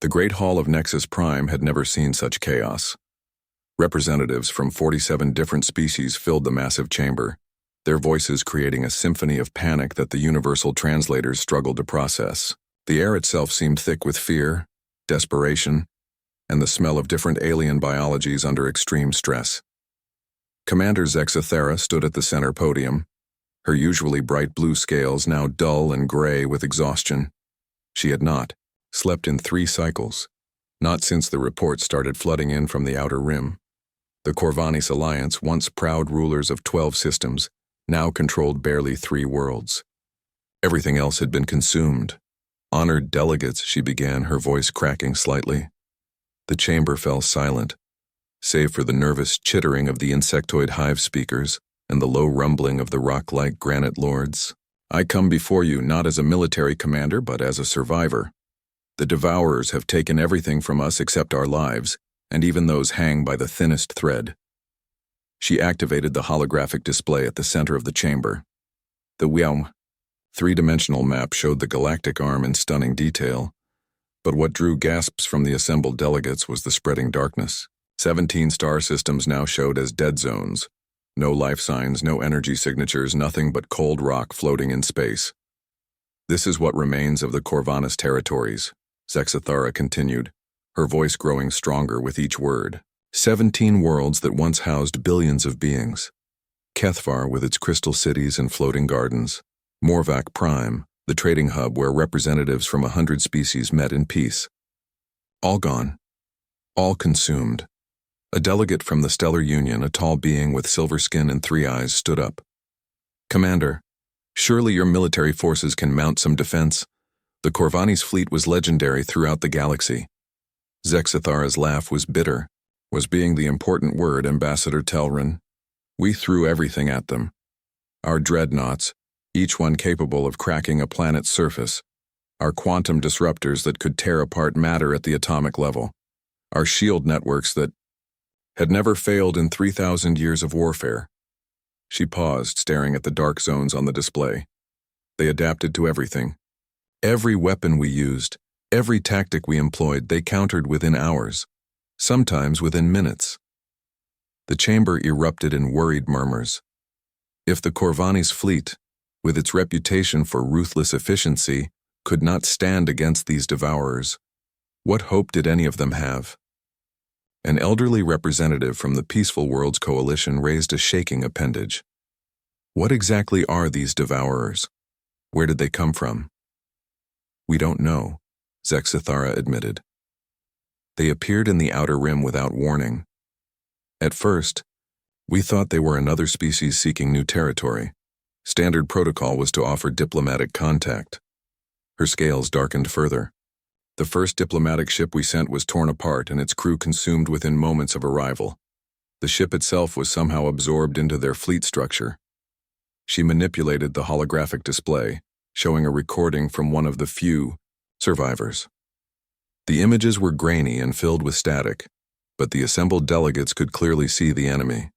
The Great Hall of Nexus Prime had never seen such chaos. Representatives from 47 different species filled the massive chamber, their voices creating a symphony of panic that the universal translators struggled to process. The air itself seemed thick with fear, desperation, and the smell of different alien biologies under extreme stress. Commander Zexathera stood at the center podium, her usually bright blue scales now dull and gray with exhaustion. She had not slept in 3 cycles, not since the reports started flooding in from the outer rim. The Corvanis Alliance, once proud rulers of 12 systems, now controlled barely 3 worlds. Everything else had been consumed. Honored delegates, she began, her voice cracking slightly. The chamber fell silent, save for the nervous chittering of the insectoid hive speakers and the low rumbling of the rock-like granite lords. I come before you not as a military commander, but as a survivor. The Devourers have taken everything from us except our lives, and even those hang by the thinnest thread. She activated the holographic display at the center of the chamber. The Wyom 3-dimensional map showed the galactic arm in stunning detail, but what drew gasps from the assembled delegates was the spreading darkness. 17 star systems now showed as dead zones. No life signs, no energy signatures, nothing but cold rock floating in space. This is what remains of the Corvanis territories, Zexathara continued, her voice growing stronger with each word. 17 worlds that once housed billions of beings. Kethvar with its crystal cities and floating gardens. Morvac Prime, the trading hub where representatives from 100 species met in peace. All gone. All consumed. A delegate from the Stellar Union, a tall being with silver skin and 3 eyes, stood up. Commander, surely your military forces can mount some defense. The Corvanis fleet was legendary throughout the galaxy. Zexathara's laugh was bitter. Was being the important word, Ambassador Telrin. We threw everything at them. Our dreadnoughts, each one capable of cracking a planet's surface. Our quantum disruptors that could tear apart matter at the atomic level. Our shield networks that had never failed in 3,000 years of warfare. She paused, staring at the dark zones on the display. They adapted to everything. Every weapon we used, every tactic we employed, they countered within hours, sometimes within minutes. The chamber erupted in worried murmurs. If the Corvanis fleet, with its reputation for ruthless efficiency, could not stand against these devourers, what hope did any of them have? An elderly representative from the Peaceful Worlds Coalition raised a shaking appendage. What exactly are these devourers? Where did they come from? We don't know, Zexathara admitted. They appeared in the outer rim without warning. At first, we thought they were another species seeking new territory. Standard protocol was to offer diplomatic contact. Her scales darkened further. The first diplomatic ship we sent was torn apart and its crew consumed within moments of arrival. The ship itself was somehow absorbed into their fleet structure. She manipulated the holographic display, showing a recording from one of the few survivors. The images were grainy and filled with static, but the assembled delegates could clearly see the enemy.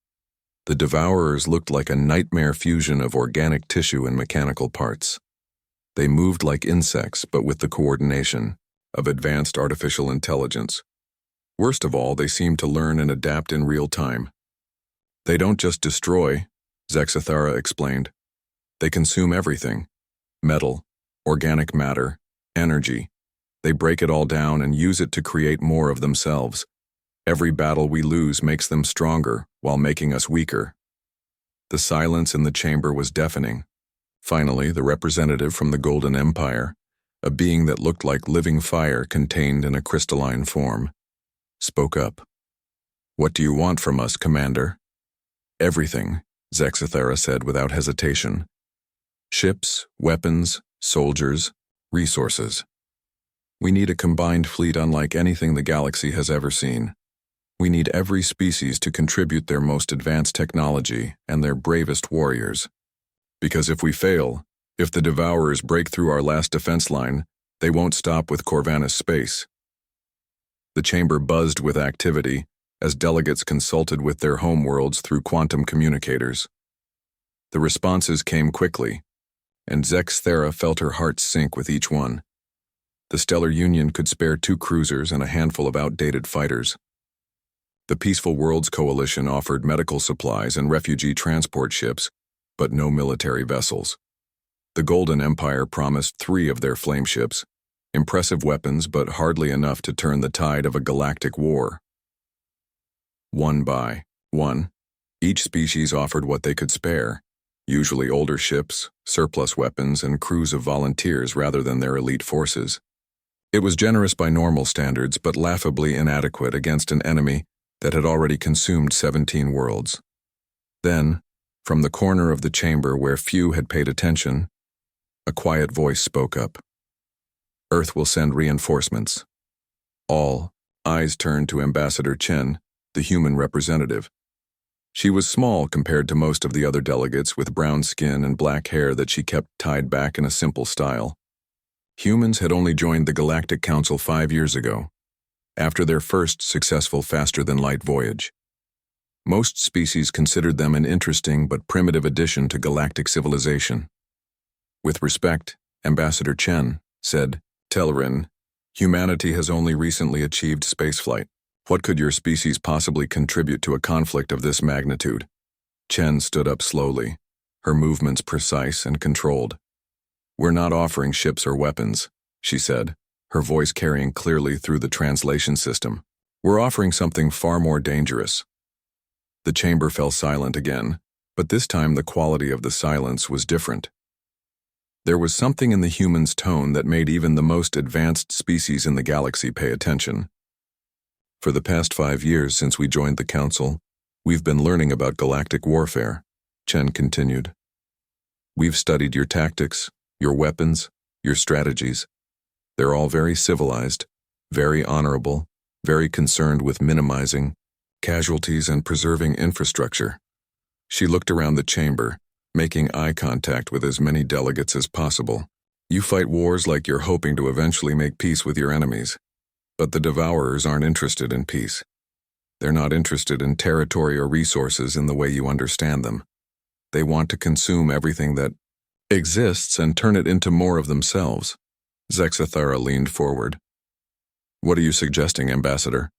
The Devourers looked like a nightmare fusion of organic tissue and mechanical parts. They moved like insects, but with the coordination of advanced artificial intelligence. Worst of all, they seemed to learn and adapt in real time. They don't just destroy, Zexathara explained. They consume everything. Metal, organic matter, energy. They break it all down and use it to create more of themselves. Every battle we lose makes them stronger while making us weaker. The silence in the chamber was deafening. Finally, the representative from the Golden Empire, a being that looked like living fire contained in a crystalline form, spoke up. What do you want from us, Commander? Everything, Zexathara said without hesitation. Ships, weapons, soldiers, resources. We need a combined fleet unlike anything the galaxy has ever seen. We need every species to contribute their most advanced technology and their bravest warriors. Because if we fail, if the Devourers break through our last defense line, they won't stop with Corvanis space. The chamber buzzed with activity as delegates consulted with their homeworlds through quantum communicators. The responses came quickly, and Zexathara felt her heart sink with each one. The Stellar Union could spare 2 cruisers and a handful of outdated fighters. The Peaceful Worlds Coalition offered medical supplies and refugee transport ships, but no military vessels. The Golden Empire promised 3 of their flame ships, impressive weapons but hardly enough to turn the tide of a galactic war. One by one, each species offered what they could spare, usually older ships, surplus weapons, and crews of volunteers rather than their elite forces. It was generous by normal standards but laughably inadequate against an enemy that had already consumed 17 worlds. Then, from the corner of the chamber where few had paid attention, a quiet voice spoke up. Earth will send reinforcements. All eyes turned to Ambassador Chen, the human representative. She was small compared to most of the other delegates, with brown skin and black hair that she kept tied back in a simple style. Humans had only joined the Galactic Council 5 years ago, after their first successful faster-than-light voyage. Most species considered them an interesting but primitive addition to galactic civilization. With respect, Ambassador Chen said, "Telrin, humanity has only recently achieved spaceflight. What could your species possibly contribute to a conflict of this magnitude?" Chen stood up slowly, her movements precise and controlled. "We're not offering ships or weapons," she said, her voice carrying clearly through the translation system. "We're offering something far more dangerous." The chamber fell silent again, but this time the quality of the silence was different. There was something in the human's tone that made even the most advanced species in the galaxy pay attention. "For the past 5 years since we joined the Council, we've been learning about galactic warfare," Chen continued. "We've studied your tactics, your weapons, your strategies. They're all very civilized, very honorable, very concerned with minimizing casualties and preserving infrastructure." She looked around the chamber, making eye contact with as many delegates as possible. "You fight wars like you're hoping to eventually make peace with your enemies. But the Devourers aren't interested in peace. They're not interested in territory or resources in the way you understand them. They want to consume everything that exists and turn it into more of themselves." Zexathara leaned forward. "What are you suggesting, Ambassador?"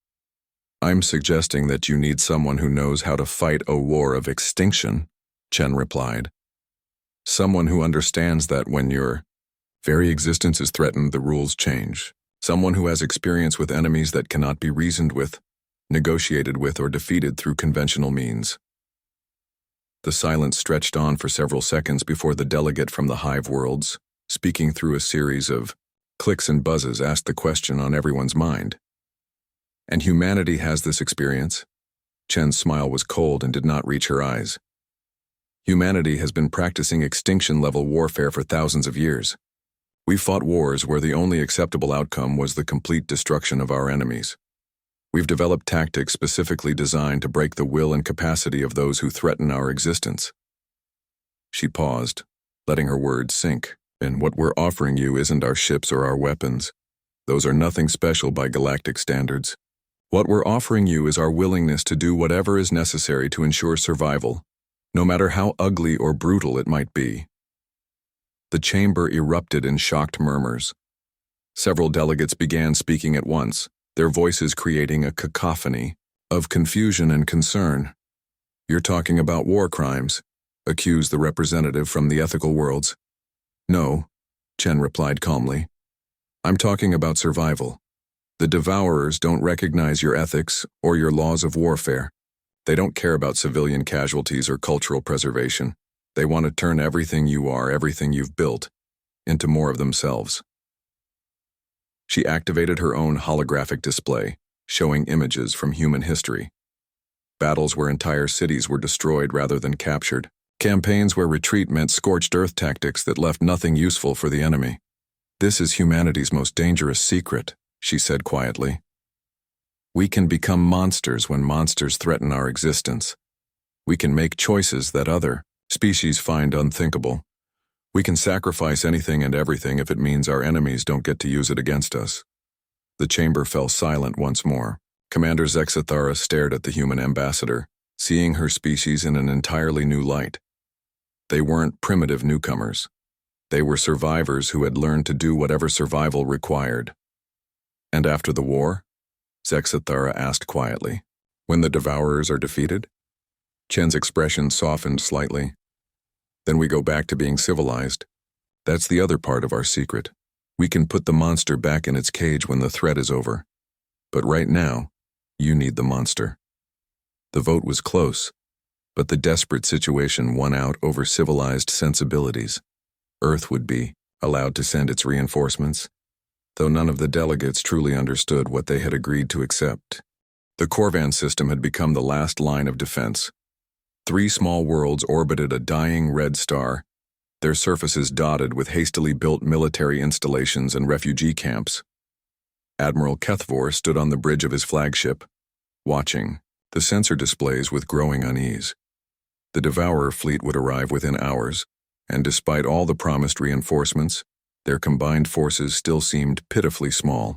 "I'm suggesting that you need someone who knows how to fight a war of extinction," Chen replied. "Someone who understands that when your very existence is threatened, the rules change. Someone who has experience with enemies that cannot be reasoned with, negotiated with, or defeated through conventional means." The silence stretched on for several seconds before the delegate from the Hive Worlds, speaking through a series of clicks and buzzes, asked the question on everyone's mind. "And humanity has this experience?" Chen's smile was cold and did not reach her eyes. "Humanity has been practicing extinction-level warfare for thousands of years. We fought wars where the only acceptable outcome was the complete destruction of our enemies. We've developed tactics specifically designed to break the will and capacity of those who threaten our existence." She paused, letting her words sink. "And what we're offering you isn't our ships or our weapons. Those are nothing special by galactic standards. What we're offering you is our willingness to do whatever is necessary to ensure survival, no matter how ugly or brutal it might be." The chamber erupted in shocked murmurs. Several delegates began speaking at once, their voices creating a cacophony of confusion and concern. "You're talking about war crimes?" accused the representative from the ethical worlds. "No," Chen replied calmly. "I'm talking about survival. The Devourers don't recognize your ethics or your laws of warfare. They don't care about civilian casualties or cultural preservation. They want to turn everything you are, everything you've built, into more of themselves." She activated her own holographic display, showing images from human history. Battles where entire cities were destroyed rather than captured. Campaigns where retreat meant scorched earth tactics that left nothing useful for the enemy. "This is humanity's most dangerous secret," she said quietly. "We can become monsters when monsters threaten our existence. We can make choices that other species find unthinkable. We can sacrifice anything and everything if it means our enemies don't get to use it against us." The chamber fell silent once more. Commander Zexathara stared at the human ambassador, seeing her species in an entirely new light. They weren't primitive newcomers. They were survivors who had learned to do whatever survival required. And after the war? Zexathara asked quietly. When the Devourers are defeated? Chen's expression softened slightly. Then we go back to being civilized. That's the other part of our secret. We can put the monster back in its cage when the threat is over. But right now, you need the monster. The vote was close, but the desperate situation won out over civilized sensibilities. Earth would be allowed to send its reinforcements, though none of the delegates truly understood what they had agreed to accept. The Corvan system had become the last line of defense. 3 small worlds orbited a dying red star, their surfaces dotted with hastily built military installations and refugee camps. Admiral Kethvor stood on the bridge of his flagship, watching the sensor displays with growing unease. The Devourer fleet would arrive within hours, and despite all the promised reinforcements, their combined forces still seemed pitifully small.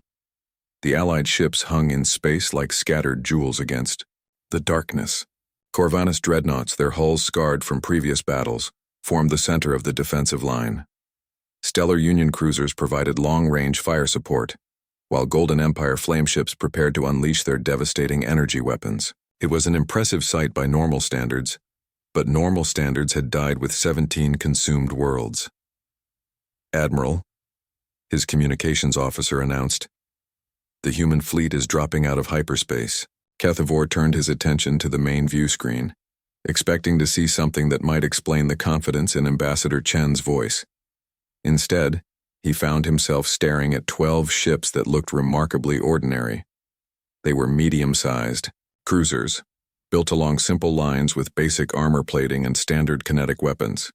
The Allied ships hung in space like scattered jewels against the darkness. Corvanus dreadnoughts, their hulls scarred from previous battles, formed the center of the defensive line. Stellar Union cruisers provided long-range fire support, while Golden Empire flameships prepared to unleash their devastating energy weapons. It was an impressive sight by normal standards, but normal standards had died with 17 consumed worlds. Admiral, his communications officer announced, the human fleet is dropping out of hyperspace. Kethvor turned his attention to the main view screen, expecting to see something that might explain the confidence in Ambassador Chen's voice. Instead, he found himself staring at 12 ships that looked remarkably ordinary. They were medium-sized cruisers, built along simple lines with basic armor plating and standard kinetic weapons.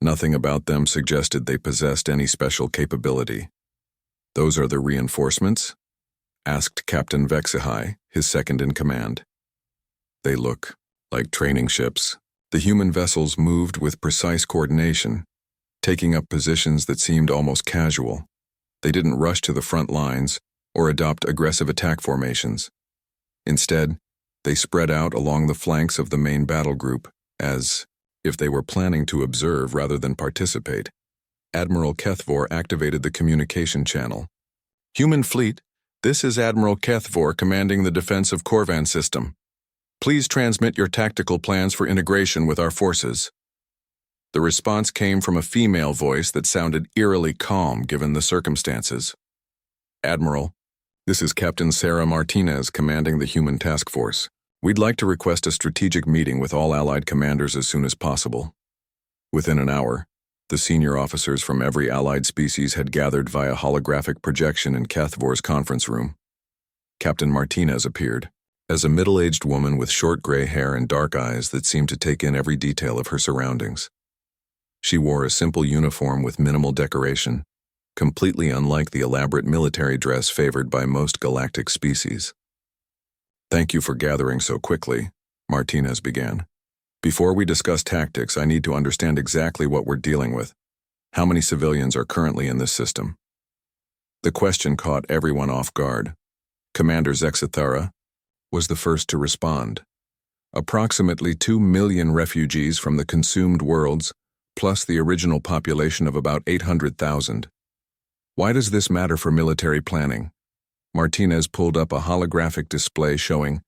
Nothing about them suggested they possessed any special capability. "Those are the reinforcements?" asked Captain Vexihai, his second-in-command. "They look like training ships." The human vessels moved with precise coordination, taking up positions that seemed almost casual. They didn't rush to the front lines or adopt aggressive attack formations. Instead, they spread out along the flanks of the main battle group, as if they were planning to observe rather than participate. Admiral Kethvor activated the communication channel. "Human fleet, this is Admiral Kethvor commanding the defense of Corvan system. Please transmit your tactical plans for integration with our forces." The response came from a female voice that sounded eerily calm given the circumstances. "Admiral, this is Captain Sarah Martinez commanding the human task force. We'd like to request a strategic meeting with all Allied commanders as soon as possible." Within an hour, the senior officers from every Allied species had gathered via holographic projection in Kethvor's conference room. Captain Martinez appeared, as a middle-aged woman with short gray hair and dark eyes that seemed to take in every detail of her surroundings. She wore a simple uniform with minimal decoration, completely unlike the elaborate military dress favored by most galactic species. "Thank you for gathering so quickly," Martinez began. "Before we discuss tactics, I need to understand exactly what we're dealing with. How many civilians are currently in this system?" The question caught everyone off guard. Commander Zexathara was the first to respond. "Approximately 2 million refugees from the consumed worlds, plus the original population of about 800,000. Why does this matter for military planning?" Martinez pulled up a holographic display showing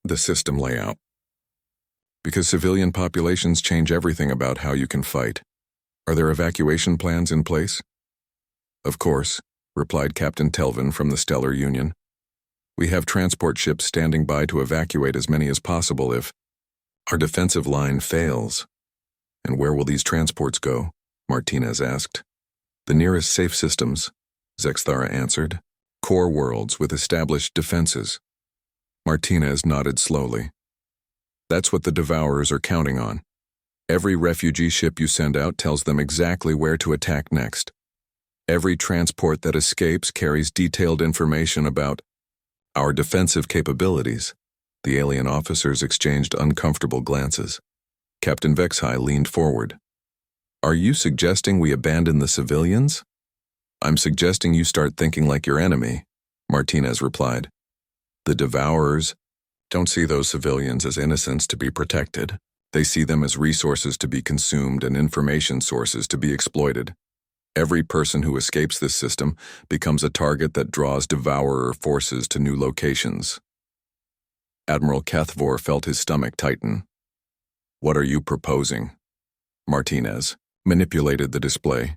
the system layout. "Because civilian populations change everything about how you can fight. Are there evacuation plans in place?" "Of course," replied Captain Telvin from the Stellar Union. "We have transport ships standing by to evacuate as many as possible if our defensive line fails." "And where will these transports go?" Martinez asked. "The nearest safe systems," Zexathara answered. "Core worlds with established defenses." Martinez nodded slowly. "That's what the Devourers are counting on. Every refugee ship you send out tells them exactly where to attack next. Every transport that escapes carries detailed information about our defensive capabilities." The alien officers exchanged uncomfortable glances. Captain Vexihai leaned forward. "Are you suggesting we abandon the civilians?" "I'm suggesting you start thinking like your enemy," Martinez replied. "The Devourers don't see those civilians as innocents to be protected. They see them as resources to be consumed and information sources to be exploited. Every person who escapes this system becomes a target that draws devourer forces to new locations. Admiral Kethvor felt his stomach tighten. What are you proposing? Martinez manipulated the display,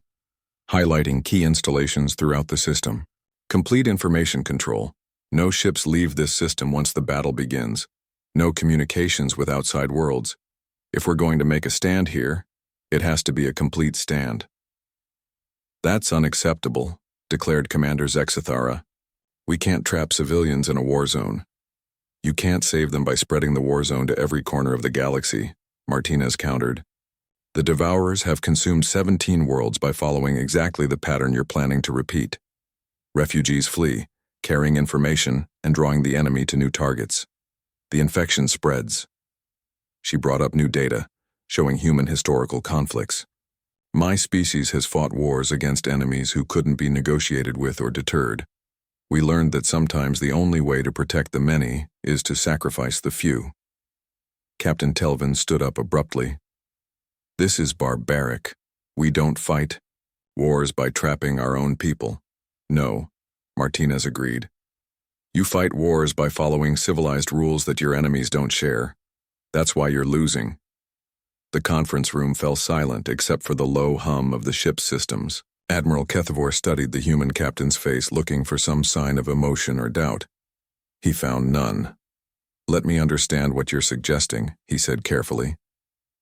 highlighting key installations throughout the system. Complete information control. No ships leave this system once the battle begins. No communications with outside worlds. If we're going to make a stand here, it has to be a complete stand. That's unacceptable, declared Commander Zexathara. We can't trap civilians in a war zone. You can't save them by spreading the war zone to every corner of the galaxy, Martinez countered. The Devourers have consumed 17 worlds by following exactly the pattern you're planning to repeat. Refugees flee, carrying information and drawing the enemy to new targets. The infection spreads. She brought up new data, showing human historical conflicts. My species has fought wars against enemies who couldn't be negotiated with or deterred. We learned that sometimes the only way to protect the many is to sacrifice the few. Captain Telvin stood up abruptly. This is barbaric. We don't fight wars by trapping our own people. No, Martinez agreed. You fight wars by following civilized rules that your enemies don't share. That's why you're losing. The conference room fell silent except for the low hum of the ship's systems. Admiral Kethvor studied the human captain's face, looking for some sign of emotion or doubt. He found none. Let me understand what you're suggesting, he said carefully.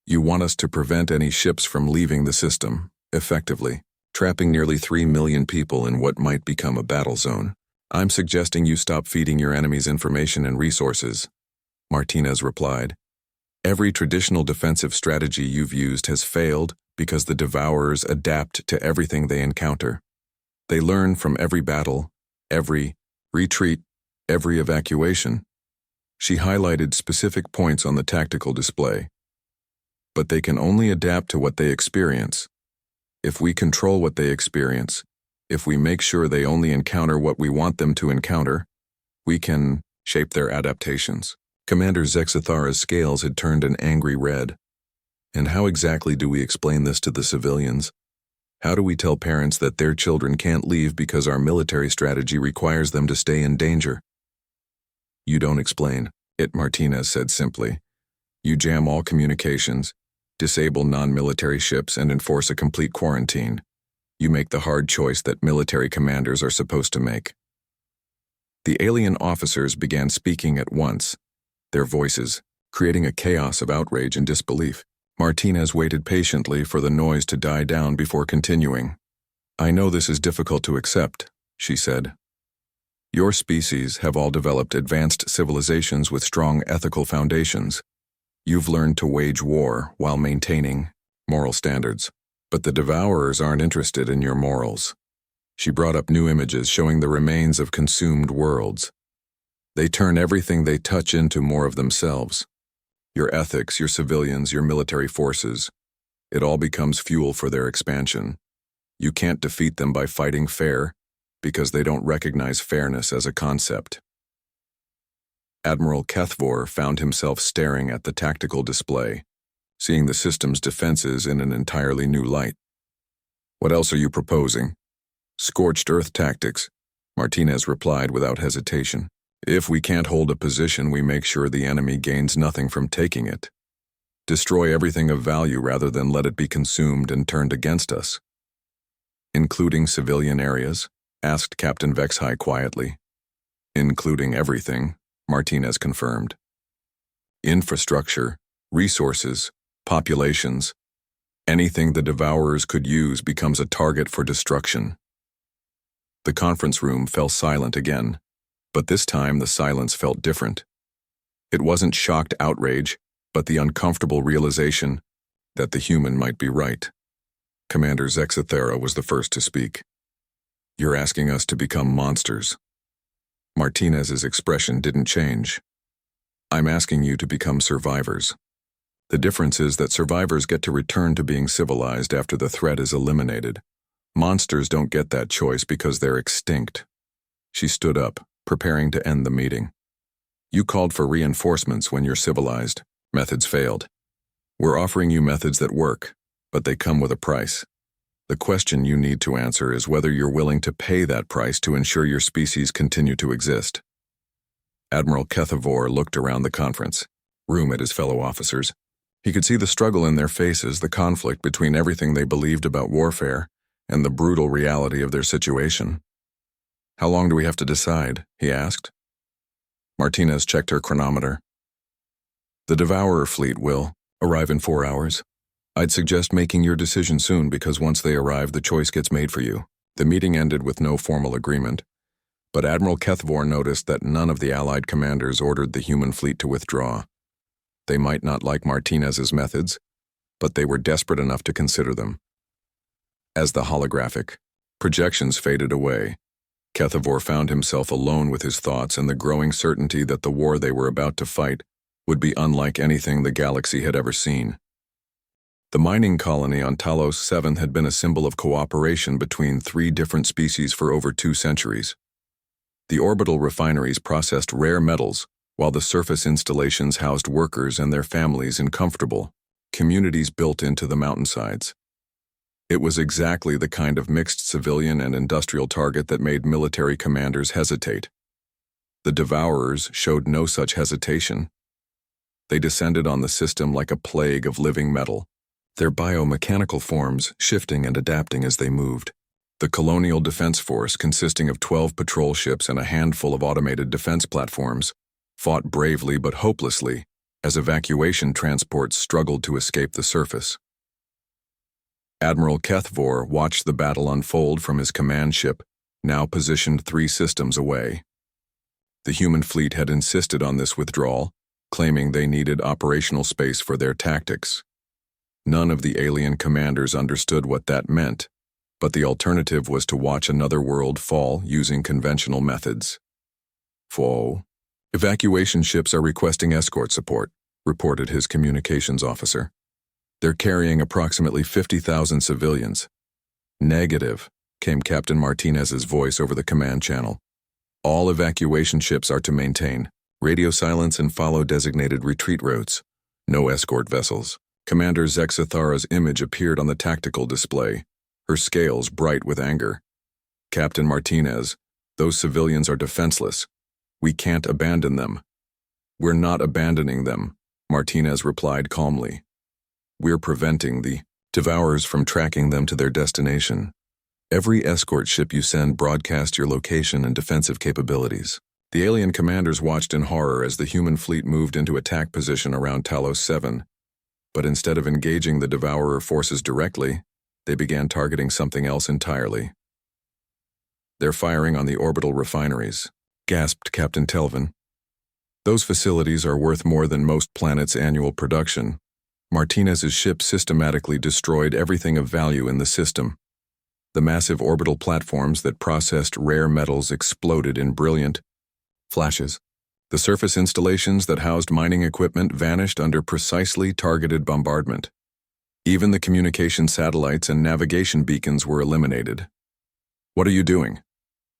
You want us to prevent any ships from leaving the system, effectively, trapping nearly 3 million people in what might become a battle zone. I'm suggesting you stop feeding your enemies information and resources, Martinez replied. Every traditional defensive strategy you've used has failed because the Devourers adapt to everything they encounter. They learn from every battle, every retreat, every evacuation. She highlighted specific points on the tactical display. But they can only adapt to what they experience. If we control what they experience, if we make sure they only encounter what we want them to encounter, we can shape their adaptations. Commander Zexathara's scales had turned an angry red. And how exactly do we explain this to the civilians? How do we tell parents that their children can't leave because our military strategy requires them to stay in danger? You don't explain it, Martinez said simply. You jam all communications, disable non-military ships, and enforce a complete quarantine. You make the hard choice that military commanders are supposed to make. The alien officers began speaking at once, their voices creating a chaos of outrage and disbelief. Martinez waited patiently for the noise to die down before continuing. I know this is difficult to accept, she said. Your species have all developed advanced civilizations with strong ethical foundations. You've learned to wage war while maintaining moral standards. But the Devourers aren't interested in your morals. She brought up new images showing the remains of consumed worlds. They turn everything they touch into more of themselves. Your ethics, your civilians, your military forces. It all becomes fuel for their expansion. You can't defeat them by fighting fair, because they don't recognize fairness as a concept. Admiral Kethvor found himself staring at the tactical display, seeing the system's defenses in an entirely new light. What else are you proposing? Scorched earth tactics, Martinez replied without hesitation. If we can't hold a position, we make sure the enemy gains nothing from taking it. Destroy everything of value rather than let it be consumed and turned against us. Including civilian areas? Asked Captain Vexhai quietly. Including everything, Martinez confirmed. Infrastructure, resources, populations, anything the Devourers could use becomes a target for destruction. The conference room fell silent again, but this time the silence felt different. It wasn't shocked outrage, but the uncomfortable realization that the human might be right. Commander Zexathara was the first to speak. You're asking us to become monsters. Martinez's expression didn't change. I'm asking you to become survivors. The difference is that survivors get to return to being civilized after the threat is eliminated. Monsters don't get that choice because they're extinct. She stood up, preparing to end the meeting. You called for reinforcements when you're civilized. Methods failed. We're offering you methods that work, but they come with a price. The question you need to answer is whether you're willing to pay that price to ensure your species continue to exist. Admiral HFY looked around the conference room at his fellow officers. He could see the struggle in their faces, the conflict between everything they believed about warfare and the brutal reality of their situation. "How long do we have to decide?" he asked. Martinez checked her chronometer. "The Devourer fleet will arrive in 4 hours. I'd suggest making your decision soon because once they arrive, the choice gets made for you." The meeting ended with no formal agreement, but Admiral HFY noticed that none of the Allied commanders ordered the human fleet to withdraw. They might not like Martinez's methods, but they were desperate enough to consider them. As the holographic projections faded away, HFY found himself alone with his thoughts and the growing certainty that the war they were about to fight would be unlike anything the galaxy had ever seen. The mining colony on Talos 7 had been a symbol of cooperation between 3 different species for over 2 centuries. The orbital refineries processed rare metals, while the surface installations housed workers and their families in comfortable communities built into the mountainsides. It was exactly the kind of mixed civilian and industrial target that made military commanders hesitate. The Devourers showed no such hesitation. They descended on the system like a plague of living metal, their biomechanical forms shifting and adapting as they moved. The Colonial Defense Force, consisting of 12 patrol ships and a handful of automated defense platforms, fought bravely but hopelessly as evacuation transports struggled to escape the surface. Admiral HFY watched the battle unfold from his command ship, now positioned 3 systems away. The human fleet had insisted on this withdrawal, claiming they needed operational space for their tactics. None of the alien commanders understood what that meant, but the alternative was to watch another world fall using conventional methods. "FO. Evacuation ships are requesting escort support," reported his communications officer. "They're carrying approximately 50,000 civilians." "Negative," came Captain Martinez's voice over the command channel. "All evacuation ships are to maintain radio silence and follow designated retreat routes. No escort vessels." Commander Zexathara's image appeared on the tactical display, her scales bright with anger. "Captain Martinez, those civilians are defenseless. We can't abandon them." "We're not abandoning them," Martinez replied calmly. "We're preventing the Devourers from tracking them to their destination. Every escort ship you send broadcasts your location and defensive capabilities." The alien commanders watched in horror as the human fleet moved into attack position around Talos 7. But instead of engaging the Devourer forces directly, they began targeting something else entirely. "They're firing on the orbital refineries," gasped Captain Telvin. "Those facilities are worth more than most planets' annual production." Martinez's ship systematically destroyed everything of value in the system. The massive orbital platforms that processed rare metals exploded in brilliant flashes. The surface installations that housed mining equipment vanished under precisely targeted bombardment. Even the communication satellites and navigation beacons were eliminated. "What are you doing?"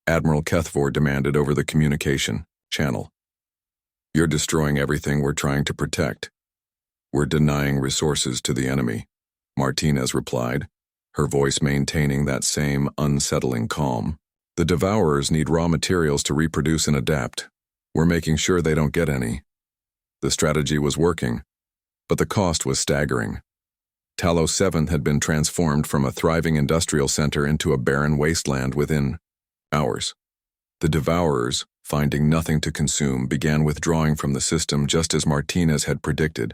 Admiral HFY demanded over the communication channel. "You're destroying everything we're trying to protect. We're denying resources to the enemy," Martinez replied, her voice maintaining that same unsettling calm. "The Devourers need raw materials to reproduce and adapt. We're making sure they don't get any." The strategy was working, but the cost was staggering. Talos 7 had been transformed from a thriving industrial center into a barren wasteland within hours. The Devourers, finding nothing to consume, began withdrawing from the system just as Martinez had predicted.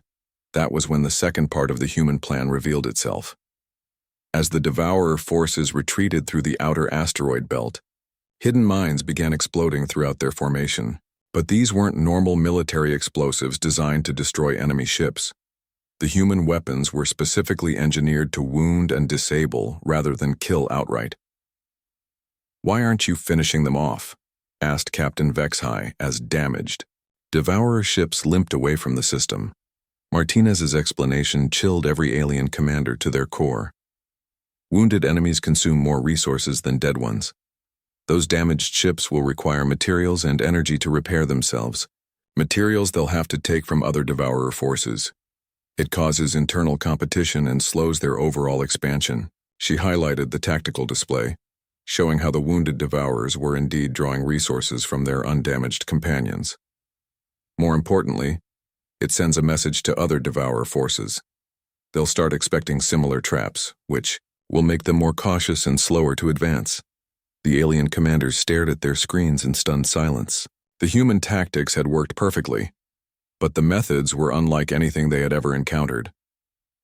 That was when the second part of the human plan revealed itself. As the Devourer forces retreated through the outer asteroid belt, hidden mines began exploding throughout their formation. But these weren't normal military explosives designed to destroy enemy ships. The human weapons were specifically engineered to wound and disable rather than kill outright. "Why aren't you finishing them off?" asked Captain Vexhai as damaged Devourer ships limped away from the system. Martinez's explanation chilled every alien commander to their core. Wounded enemies consume more resources than dead ones. Those damaged ships will require materials and energy to repair themselves, materials they'll have to take from other Devourer forces. It causes internal competition and slows their overall expansion. She highlighted the tactical display, showing how the wounded devourers were indeed drawing resources from their undamaged companions. More importantly, it sends a message to other devourer forces. They'll start expecting similar traps, which will make them more cautious and slower to advance. The alien commanders stared at their screens in stunned silence. The human tactics had worked perfectly, but the methods were unlike anything they had ever encountered.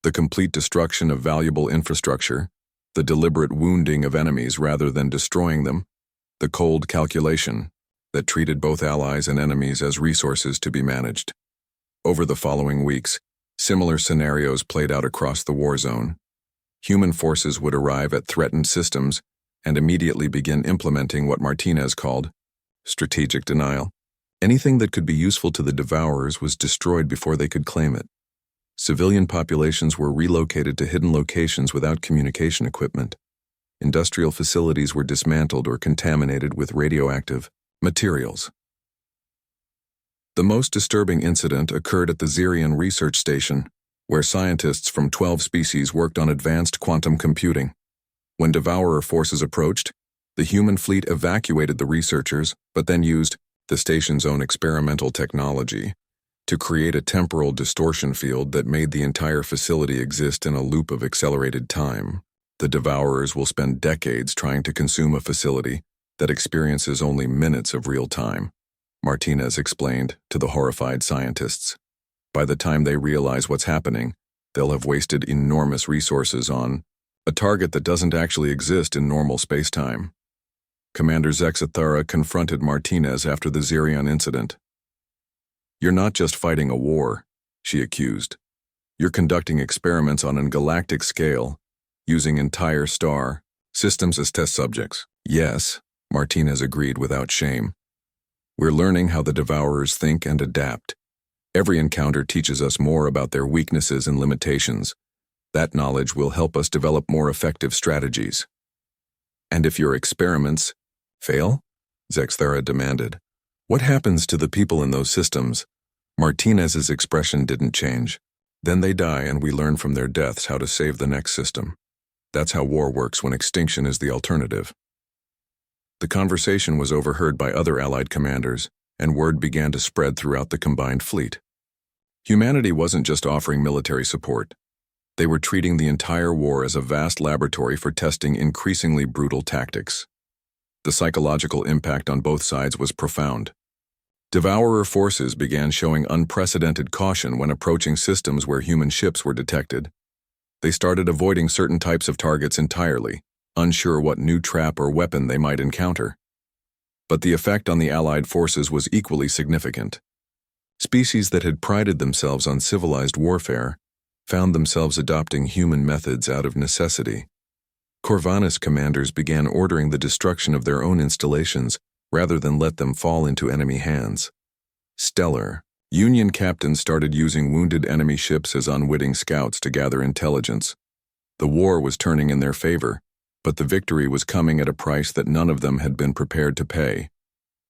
The complete destruction of valuable infrastructure, the deliberate wounding of enemies rather than destroying them, the cold calculation that treated both allies and enemies as resources to be managed. Over the following weeks, similar scenarios played out across the war zone. Human forces would arrive at threatened systems and immediately begin implementing what Martinez called strategic denial. Anything that could be useful to the devourers was destroyed before they could claim it. Civilian populations were relocated to hidden locations without communication equipment. Industrial facilities were dismantled or contaminated with radioactive materials. The most disturbing incident occurred at the Xerion research station, where scientists from 12 species worked on advanced quantum computing. When devourer forces approached, the human fleet evacuated the researchers, but then used the station's own experimental technology to create a temporal distortion field that made the entire facility exist in a loop of accelerated time. The devourers will spend decades trying to consume a facility that experiences only minutes of real time, Martinez explained to the horrified scientists. By the time they realize what's happening, they'll have wasted enormous resources on a target that doesn't actually exist in normal space-time. Commander Zexathara confronted Martinez after the Xerion incident. "You're not just fighting a war," she accused. "You're conducting experiments on a galactic scale, using entire star systems as test subjects." "Yes," Martinez agreed without shame. "We're learning how the devourers think and adapt. Every encounter teaches us more about their weaknesses and limitations. That knowledge will help us develop more effective strategies." "And if your experiments fail?" Zexthara demanded. "What happens to the people in those systems?" Martinez's expression didn't change. "Then they die and we learn from their deaths how to save the next system. That's how war works when extinction is the alternative." The conversation was overheard by other Allied commanders, and word began to spread throughout the combined fleet. Humanity wasn't just offering military support. They were treating the entire war as a vast laboratory for testing increasingly brutal tactics. The psychological impact on both sides was profound. Devourer forces began showing unprecedented caution when approaching systems where human ships were detected. They started avoiding certain types of targets entirely, unsure what new trap or weapon they might encounter. But the effect on the Allied forces was equally significant. Species that had prided themselves on civilized warfare found themselves adopting human methods out of necessity. Corvinus commanders began ordering the destruction of their own installations rather than let them fall into enemy hands. Stellar Union captains started using wounded enemy ships as unwitting scouts to gather intelligence. The war was turning in their favor, but the victory was coming at a price that none of them had been prepared to pay.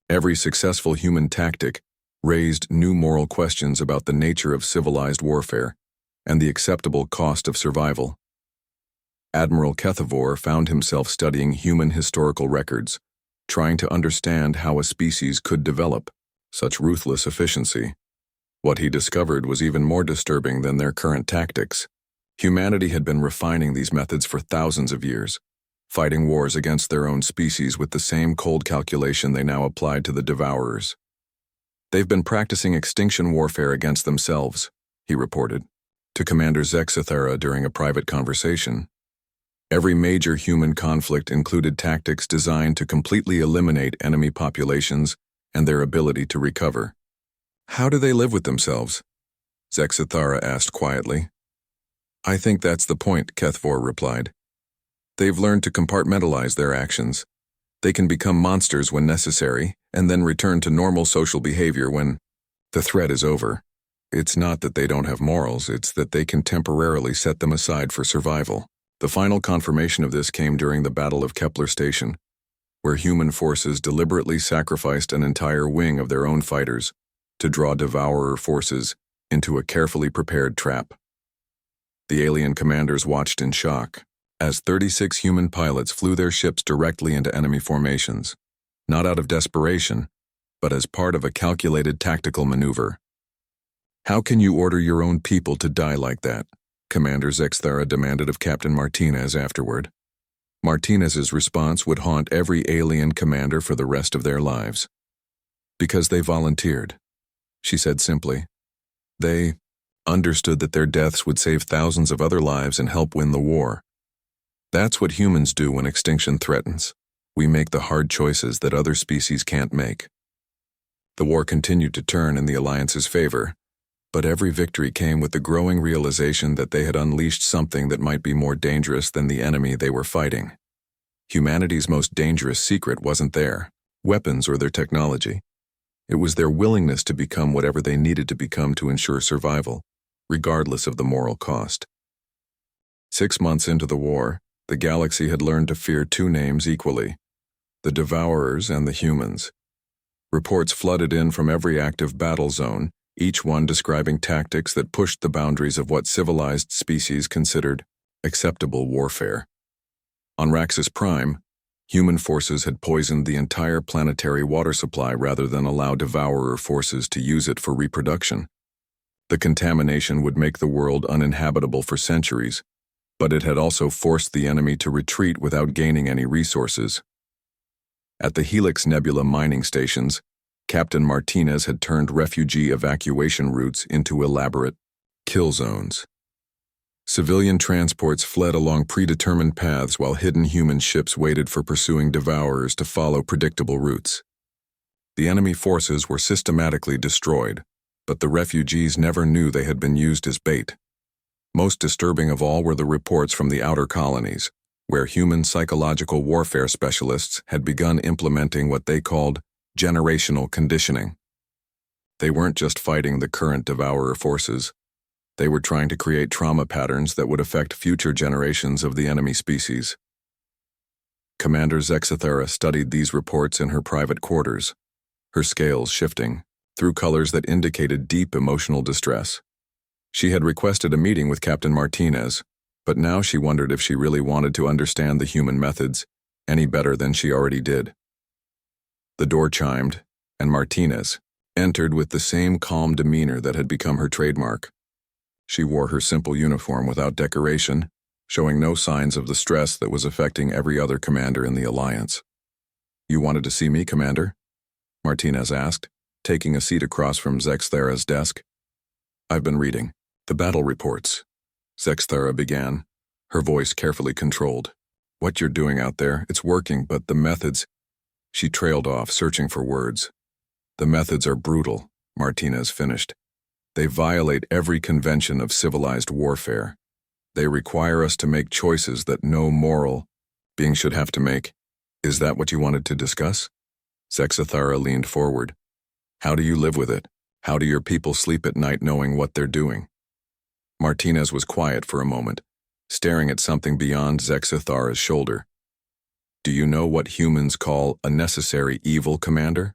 Every successful human tactic raised new moral questions about the nature of civilized warfare and the acceptable cost of survival. Admiral Kethavor found himself studying human historical records, trying to understand how a species could develop such ruthless efficiency. What he discovered was even more disturbing than their current tactics. Humanity had been refining these methods for thousands of years, fighting wars against their own species with the same cold calculation they now applied to the devourers. "They've been practicing extinction warfare against themselves," he reported to Commander Zexathara during a private conversation. Every major human conflict included tactics designed to completely eliminate enemy populations and their ability to recover. "How do they live with themselves?" Zexathara asked quietly. "I think that's the point," Kethavor replied. "They've learned to compartmentalize their actions. They can become monsters when necessary, and then return to normal social behavior when the threat is over. It's not that they don't have morals, it's that they can temporarily set them aside for survival." The final confirmation of this came during the Battle of Kepler Station, where human forces deliberately sacrificed an entire wing of their own fighters to draw devourer forces into a carefully prepared trap. The alien commanders watched in shock. as 36 human pilots flew their ships directly into enemy formations, not out of desperation, but as part of a calculated tactical maneuver. "How can you order your own people to die like that?" Commander Zexthara demanded of Captain Martinez afterward. Martinez's response would haunt every alien commander for the rest of their lives. "Because they volunteered," she said simply. "They understood that their deaths would save thousands of other lives and help win the war. That's what humans do when extinction threatens. We make the hard choices that other species can't make." The war continued to turn in the Alliance's favor, but every victory came with the growing realization that they had unleashed something that might be more dangerous than the enemy they were fighting. Humanity's most dangerous secret wasn't their weapons or their technology. It was their willingness to become whatever they needed to become to ensure survival, regardless of the moral cost. 6 months into the war, the galaxy had learned to fear two names equally: the Devourers and the Humans. Reports flooded in from every active battle zone, each one describing tactics that pushed the boundaries of what civilized species considered acceptable warfare. On Raxus Prime, human forces had poisoned the entire planetary water supply rather than allow Devourer forces to use it for reproduction. The contamination would make the world uninhabitable for centuries, but it had also forced the enemy to retreat without gaining any resources. At the Helix Nebula mining stations, Captain Martinez had turned refugee evacuation routes into elaborate kill zones. Civilian transports fled along predetermined paths while hidden human ships waited for pursuing Devourers to follow predictable routes. The enemy forces were systematically destroyed, but the refugees never knew they had been used as bait. Most disturbing of all were the reports from the outer colonies, where human psychological warfare specialists had begun implementing what they called generational conditioning. They weren't just fighting the current Devourer forces. They were trying to create trauma patterns that would affect future generations of the enemy species. Commander Zexthara studied these reports in her private quarters, her scales shifting through colors that indicated deep emotional distress. She had requested a meeting with Captain Martinez, but now she wondered if she really wanted to understand the human methods any better than she already did. The door chimed, and Martinez entered with the same calm demeanor that had become her trademark. She wore her simple uniform without decoration, showing no signs of the stress that was affecting every other commander in the Alliance. "You wanted to see me, Commander?" Martinez asked, taking a seat across from Zexthara's desk. "I've been reading the battle reports," Zexthara began, her voice carefully controlled. "What you're doing out there, it's working, but the methods—" She trailed off, searching for words. "The methods are brutal," Martinez finished. "They violate every convention of civilized warfare. They require us to make choices that no moral being should have to make." "Is that what you wanted to discuss?" Zexthara leaned forward. "How do you live with it? How do your people sleep at night knowing what they're doing?" Martinez was quiet for a moment, staring at something beyond Zexthara's shoulder. "Do you know what humans call a necessary evil, Commander?"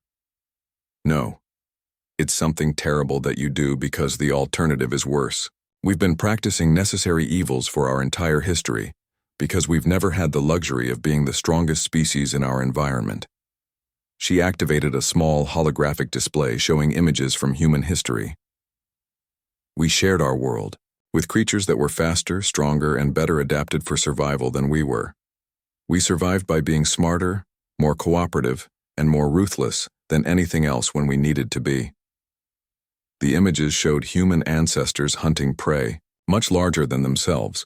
"No. It's something terrible that you do because the alternative is worse. We've been practicing necessary evils for our entire history because we've never had the luxury of being the strongest species in our environment." She activated a small holographic display showing images from human history. "We shared our world with creatures that were faster, stronger, and better adapted for survival than we were. We survived by being smarter, more cooperative, and more ruthless than anything else when we needed to be." The images showed human ancestors hunting prey, much larger than themselves,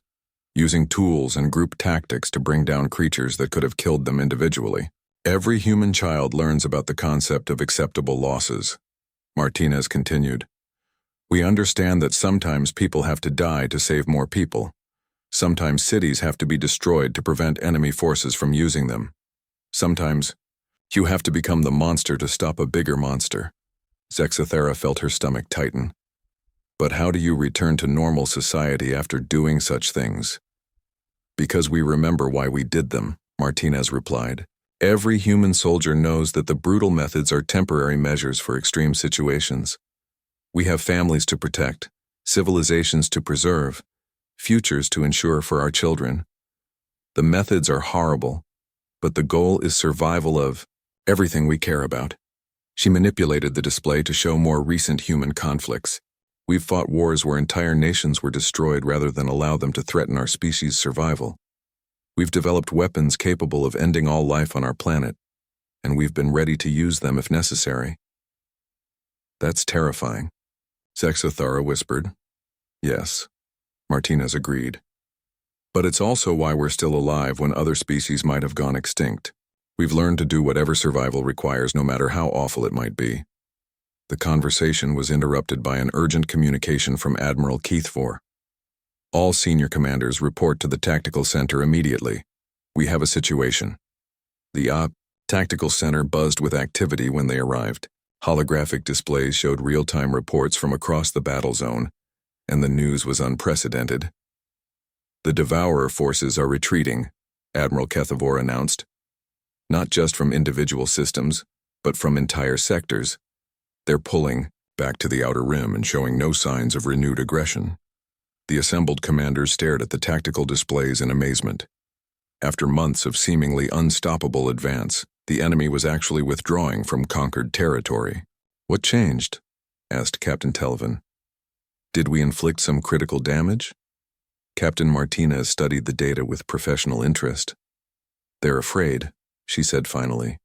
using tools and group tactics to bring down creatures that could have killed them individually. "Every human child learns about the concept of acceptable losses," Martinez continued. "We understand that sometimes people have to die to save more people. Sometimes cities have to be destroyed to prevent enemy forces from using them. Sometimes you have to become the monster to stop a bigger monster." Zexthara felt her stomach tighten. "But how do you return to normal society after doing such things?" "Because we remember why we did them," Martinez replied. "Every human soldier knows that the brutal methods are temporary measures for extreme situations. We have families to protect, civilizations to preserve, futures to ensure for our children. The methods are horrible, but the goal is survival of everything we care about. She manipulated the display to show more recent human conflicts. We've fought wars where entire nations were destroyed rather than allow them to threaten our species' survival. We've developed weapons capable of ending all life on our planet, and we've been ready to use them if necessary. That's terrifying, Zexathara whispered. Yes, Martinez agreed. But it's also why we're still alive when other species might have gone extinct. We've learned to do whatever survival requires, no matter how awful it might be. The conversation was interrupted by an urgent communication from Admiral Keithfor. All senior commanders report to the Tactical Center immediately. We have a situation. The Tactical Center buzzed with activity when they arrived. Holographic displays showed real-time reports from across the battle zone, and the news was unprecedented. The Devourer forces are retreating, Admiral Keithfor announced. Not just from individual systems, but from entire sectors. They're pulling back to the Outer Rim and showing no signs of renewed aggression. The assembled commanders stared at the tactical displays in amazement. After months of seemingly unstoppable advance, the enemy was actually withdrawing from conquered territory. What changed? Asked Captain Telvin. Did we inflict some critical damage? Captain Martinez studied the data with professional interest. They're afraid, she said finally.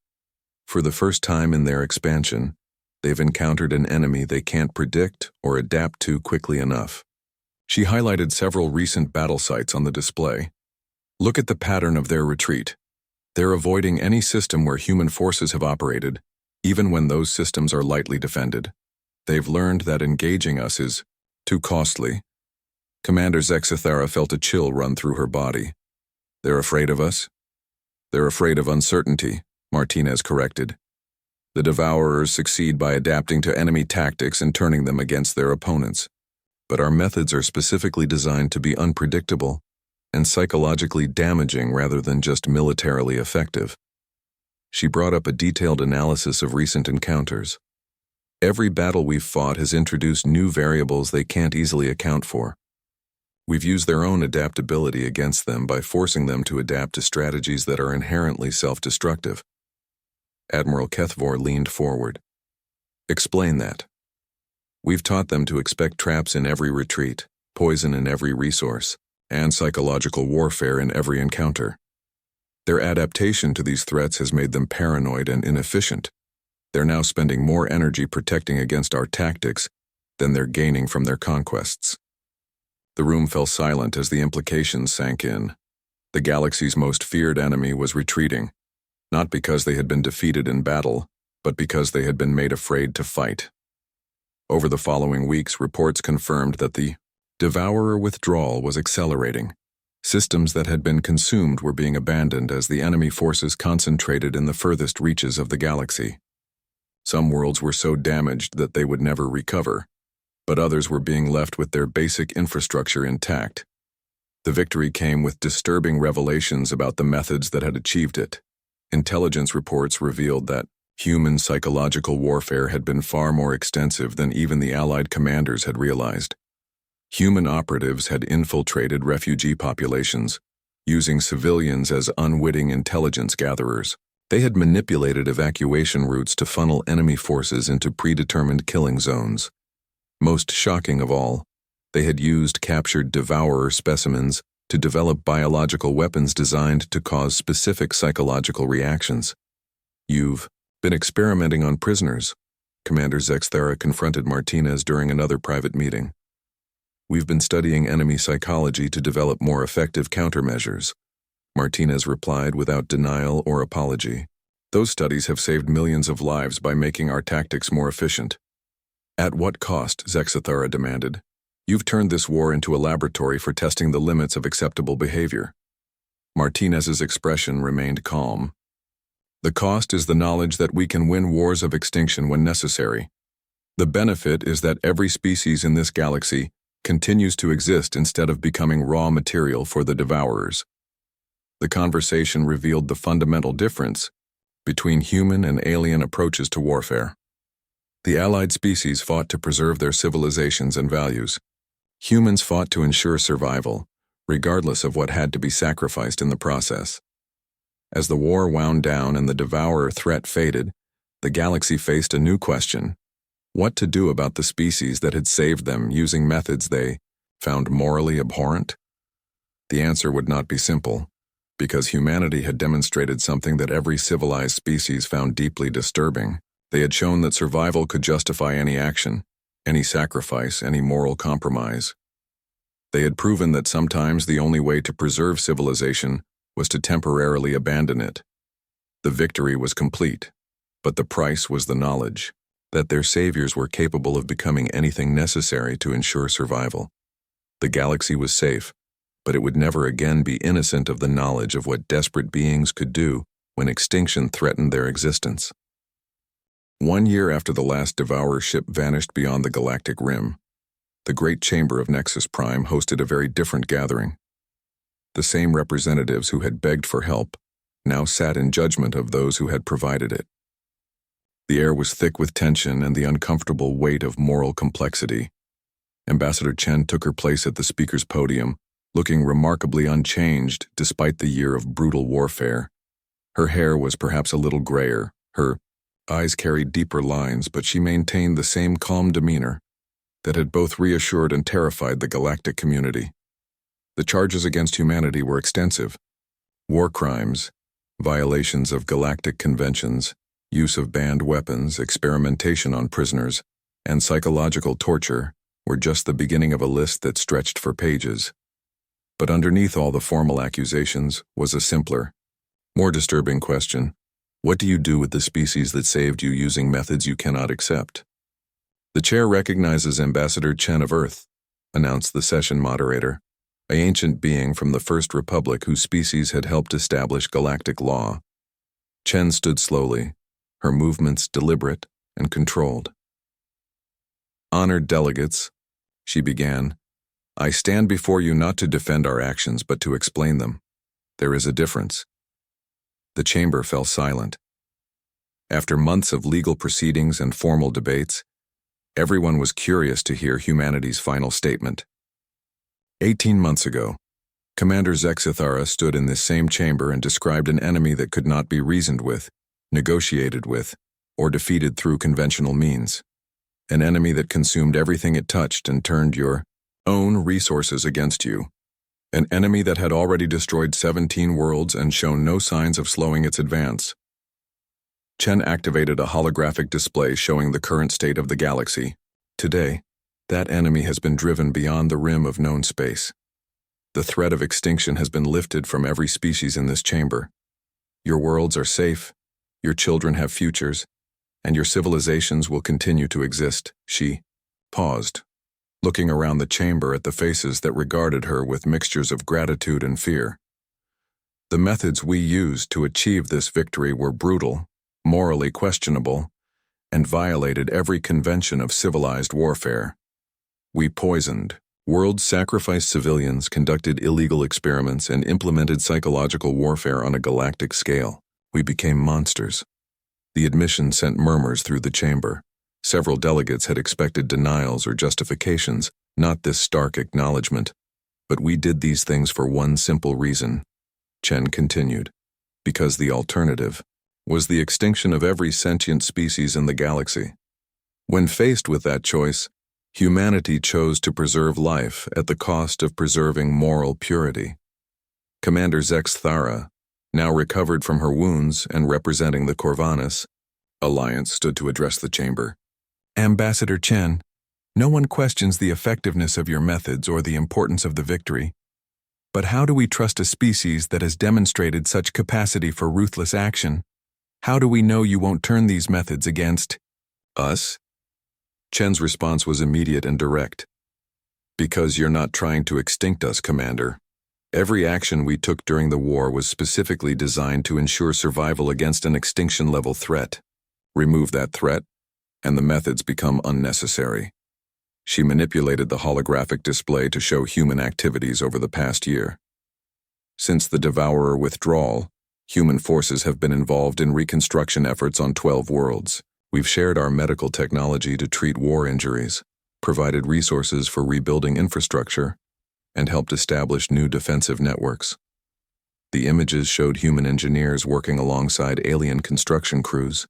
For the first time in their expansion, they've encountered an enemy they can't predict or adapt to quickly enough. She highlighted several recent battle sites on the display. Look at the pattern of their retreat. They're avoiding any system where human forces have operated, even when those systems are lightly defended. They've learned that engaging us is too costly. Commander Zexathara felt a chill run through her body. They're afraid of us? They're afraid of uncertainty, Martinez corrected. The Devourers succeed by adapting to enemy tactics and turning them against their opponents. But our methods are specifically designed to be unpredictable and psychologically damaging rather than just militarily effective. She brought up a detailed analysis of recent encounters. Every battle we've fought has introduced new variables they can't easily account for. We've used their own adaptability against them by forcing them to adapt to strategies that are inherently self-destructive. Admiral Keithfor leaned forward. Explain that. We've taught them to expect traps in every retreat, poison in every resource, and psychological warfare in every encounter. Their adaptation to these threats has made them paranoid and inefficient. They're now spending more energy protecting against our tactics than they're gaining from their conquests. The room fell silent as the implications sank in. The galaxy's most feared enemy was retreating, not because they had been defeated in battle, but because they had been made afraid to fight. Over the following weeks, reports confirmed that the Devourer withdrawal was accelerating. Systems that had been consumed were being abandoned as the enemy forces concentrated in the furthest reaches of the galaxy. Some worlds were so damaged that they would never recover, but others were being left with their basic infrastructure intact. The victory came with disturbing revelations about the methods that had achieved it. Intelligence reports revealed that human psychological warfare had been far more extensive than even the Allied commanders had realized. Human operatives had infiltrated refugee populations, using civilians as unwitting intelligence gatherers. They had manipulated evacuation routes to funnel enemy forces into predetermined killing zones. Most shocking of all, they had used captured Devourer specimens to develop biological weapons designed to cause specific psychological reactions. You've been experimenting on prisoners, Commander Zexathara confronted Martinez during another private meeting. We've been studying enemy psychology to develop more effective countermeasures, Martinez replied without denial or apology. Those studies have saved millions of lives by making our tactics more efficient. At what cost? Zexathara demanded. You've turned this war into a laboratory for testing the limits of acceptable behavior. Martinez's expression remained calm. The cost is the knowledge that we can win wars of extinction when necessary. The benefit is that every species in this galaxy continues to exist instead of becoming raw material for the Devourers. The conversation revealed the fundamental difference between human and alien approaches to warfare. The allied species fought to preserve their civilizations and values. Humans fought to ensure survival, regardless of what had to be sacrificed in the process. As the war wound down and the devourer threat faded, the galaxy faced a new question: what to do about the species that had saved them using methods they found morally abhorrent? The answer would not be simple, because humanity had demonstrated something that every civilized species found deeply disturbing. They had shown that survival could justify any action, any sacrifice, any moral compromise. They had proven that sometimes the only way to preserve civilization was to temporarily abandon it. The victory was complete, but the price was the knowledge that their saviors were capable of becoming anything necessary to ensure survival. The galaxy was safe, but it would never again be innocent of the knowledge of what desperate beings could do when extinction threatened their existence. 1 year after the last Devourer ship vanished beyond the galactic rim, the great chamber of Nexus Prime hosted a very different gathering. The same representatives who had begged for help now sat in judgment of those who had provided it. The air was thick with tension and the uncomfortable weight of moral complexity. Ambassador Chen took her place at the speaker's podium, looking remarkably unchanged despite the year of brutal warfare. Her hair was perhaps a little grayer, her eyes carried deeper lines, but she maintained the same calm demeanor that had both reassured and terrified the galactic community. The charges against humanity were extensive. War crimes, violations of galactic conventions, use of banned weapons, experimentation on prisoners, and psychological torture were just the beginning of a list that stretched for pages. But underneath all the formal accusations was a simpler, more disturbing question: what do you do with the species that saved you using methods you cannot accept? The chair recognizes Ambassador Chen of Earth, announced the session moderator, an ancient being from the First Republic whose species had helped establish galactic law. Chen stood slowly, her movements deliberate and controlled. Honored delegates, she began, I stand before you not to defend our actions but to explain them. There is a difference. The chamber fell silent. After months of legal proceedings and formal debates, everyone was curious to hear humanity's final statement. 18 months ago, Commander Zexithara stood in this same chamber and described an enemy that could not be reasoned with, negotiated with, or defeated through conventional means. An enemy that consumed everything it touched and turned your own resources against you. An enemy that had already destroyed 17 worlds and shown no signs of slowing its advance. Chen activated a holographic display showing the current state of the galaxy. Today, that enemy has been driven beyond the rim of known space. The threat of extinction has been lifted from every species in this chamber. Your worlds are safe, your children have futures, and your civilizations will continue to exist. She paused, looking around the chamber at the faces that regarded her with mixtures of gratitude and fear. The methods we used to achieve this victory were brutal, morally questionable, and violated every convention of civilized warfare. We poisoned, world-sacrificed civilians, conducted illegal experiments, and implemented psychological warfare on a galactic scale. We became monsters. The admission sent murmurs through the chamber. Several delegates had expected denials or justifications, not this stark acknowledgement. But we did these things for one simple reason, Chen continued, because the alternative was the extinction of every sentient species in the galaxy. When faced with that choice, humanity chose to preserve life at the cost of preserving moral purity. Commander Zexithara, now recovered from her wounds and representing the Corvanis Alliance, stood to address the chamber. Ambassador Chen, no one questions the effectiveness of your methods or the importance of the victory. But how do we trust a species that has demonstrated such capacity for ruthless action? How do we know you won't turn these methods against us? Chen's response was immediate and direct. Because you're not trying to extinct us, Commander. Every action we took during the war was specifically designed to ensure survival against an extinction-level threat. Remove that threat, and the methods become unnecessary. She manipulated the holographic display to show human activities over the past year. Since the Devourer withdrawal, human forces have been involved in reconstruction efforts on 12 worlds. We've shared our medical technology to treat war injuries, provided resources for rebuilding infrastructure, and helped establish new defensive networks. The images showed human engineers working alongside alien construction crews,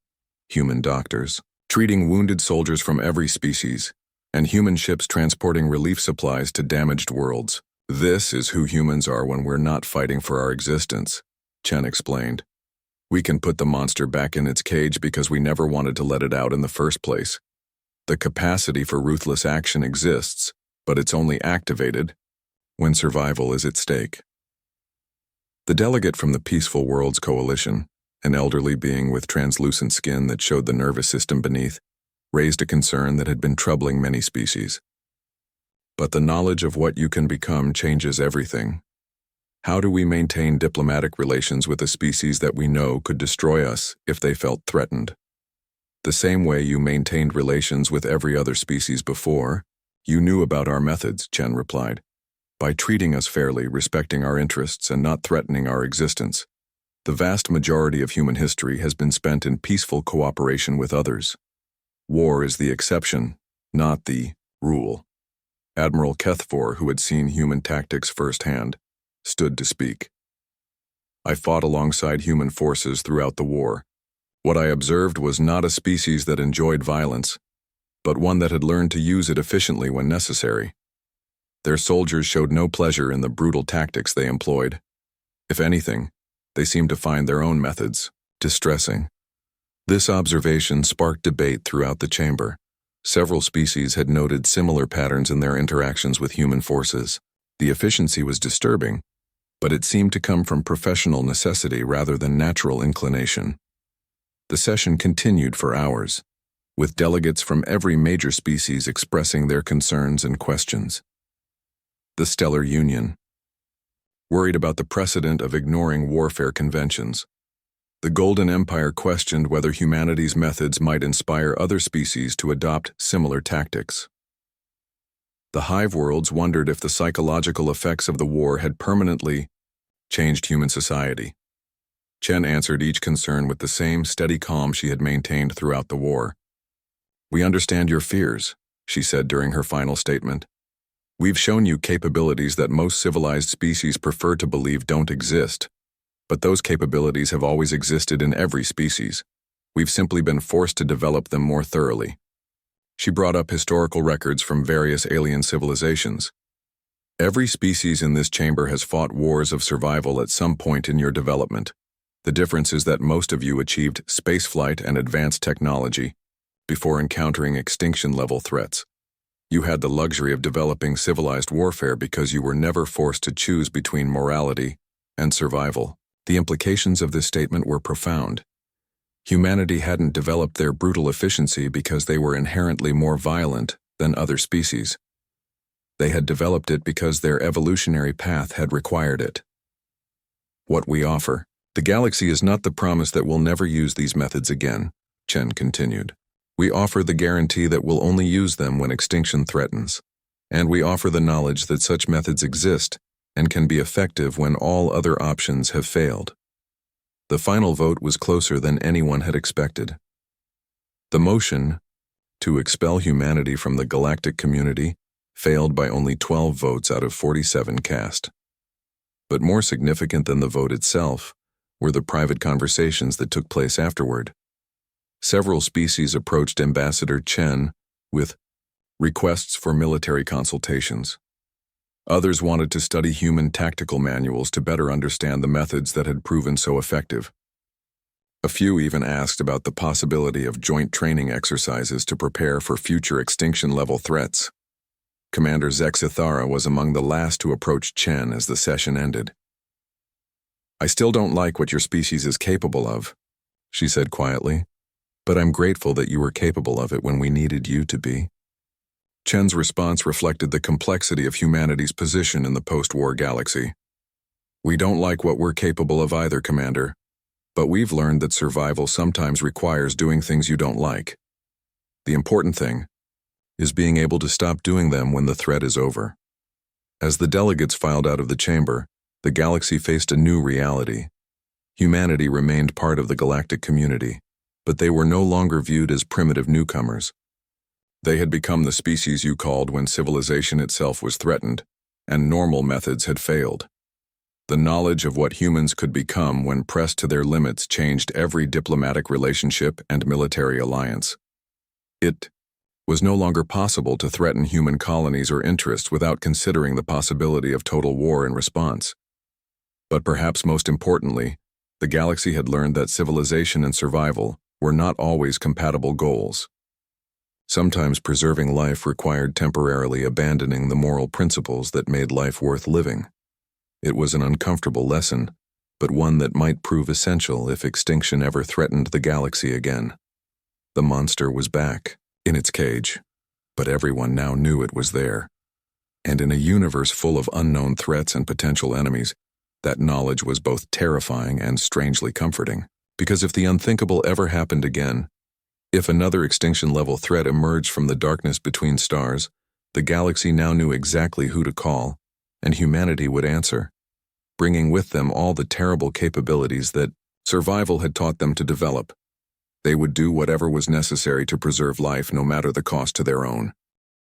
human doctors, treating wounded soldiers from every species, and human ships transporting relief supplies to damaged worlds. "This is who humans are when we're not fighting for our existence," Chen explained. "We can put the monster back in its cage because we never wanted to let it out in the first place. The capacity for ruthless action exists, but it's only activated when survival is at stake." The delegate from the Peaceful Worlds Coalition, an elderly being with translucent skin that showed the nervous system beneath, raised a concern that had been troubling many species. "But the knowledge of what you can become changes everything. How do we maintain diplomatic relations with a species that we know could destroy us if they felt threatened? The same way you maintained relations with every other species before, you knew about our methods," Chen replied. "By treating us fairly, respecting our interests, and not threatening our existence. The vast majority of human history has been spent in peaceful cooperation with others. War is the exception, not the rule." Admiral Kethfor, who had seen human tactics firsthand, stood to speak. "I fought alongside human forces throughout the war. What I observed was not a species that enjoyed violence, but one that had learned to use it efficiently when necessary. Their soldiers showed no pleasure in the brutal tactics they employed. If anything, they seemed to find their own methods distressing." This observation sparked debate throughout the chamber. Several species had noted similar patterns in their interactions with human forces. The efficiency was disturbing, but it seemed to come from professional necessity rather than natural inclination. The session continued for hours, with delegates from every major species expressing their concerns and questions. The Stellar Union, worried about the precedent of ignoring warfare conventions. The Golden Empire questioned whether humanity's methods might inspire other species to adopt similar tactics. The Hive Worlds wondered if the psychological effects of the war had permanently changed human society. Chen answered each concern with the same steady calm she had maintained throughout the war. "We understand your fears," she said during her final statement. "We've shown you capabilities that most civilized species prefer to believe don't exist. But those capabilities have always existed in every species. We've simply been forced to develop them more thoroughly." She brought up historical records from various alien civilizations. "Every species in this chamber has fought wars of survival at some point in your development. The difference is that most of you achieved spaceflight and advanced technology before encountering extinction-level threats. You had the luxury of developing civilized warfare because you were never forced to choose between morality and survival." The implications of this statement were profound. Humanity hadn't developed their brutal efficiency because they were inherently more violent than other species. They had developed it because their evolutionary path had required it. "What we offer. The galaxy is not the promise that we'll never use these methods again," Chen continued. "We offer the guarantee that we'll only use them when extinction threatens. And we offer the knowledge that such methods exist and can be effective when all other options have failed." The final vote was closer than anyone had expected. The motion to expel humanity from the galactic community failed by only 12 votes out of 47 cast. But more significant than the vote itself were the private conversations that took place afterward. Several species approached Ambassador Chen with requests for military consultations. Others wanted to study human tactical manuals to better understand the methods that had proven so effective. A few even asked about the possibility of joint training exercises to prepare for future extinction-level threats. Commander Zexithara was among the last to approach Chen as the session ended. "I still don't like what your species is capable of," she said quietly, "but I'm grateful that you were capable of it when we needed you to be." Chen's response reflected the complexity of humanity's position in the post-war galaxy. "We don't like what we're capable of either, Commander, but we've learned that survival sometimes requires doing things you don't like. The important thing is being able to stop doing them when the threat is over." As the delegates filed out of the chamber, the galaxy faced a new reality. Humanity remained part of the galactic community, but they were no longer viewed as primitive newcomers. They had become the species you called when civilization itself was threatened, and normal methods had failed. The knowledge of what humans could become when pressed to their limits changed every diplomatic relationship and military alliance. It was no longer possible to threaten human colonies or interests without considering the possibility of total war in response. But perhaps most importantly, the galaxy had learned that civilization and survival were not always compatible goals. Sometimes preserving life required temporarily abandoning the moral principles that made life worth living. It was an uncomfortable lesson, but one that might prove essential if extinction ever threatened the galaxy again. The monster was back, in its cage, but everyone now knew it was there. And in a universe full of unknown threats and potential enemies, that knowledge was both terrifying and strangely comforting. Because if the unthinkable ever happened again, if another extinction-level threat emerged from the darkness between stars, the galaxy now knew exactly who to call, and humanity would answer, bringing with them all the terrible capabilities that survival had taught them to develop. They would do whatever was necessary to preserve life, no matter the cost to their own.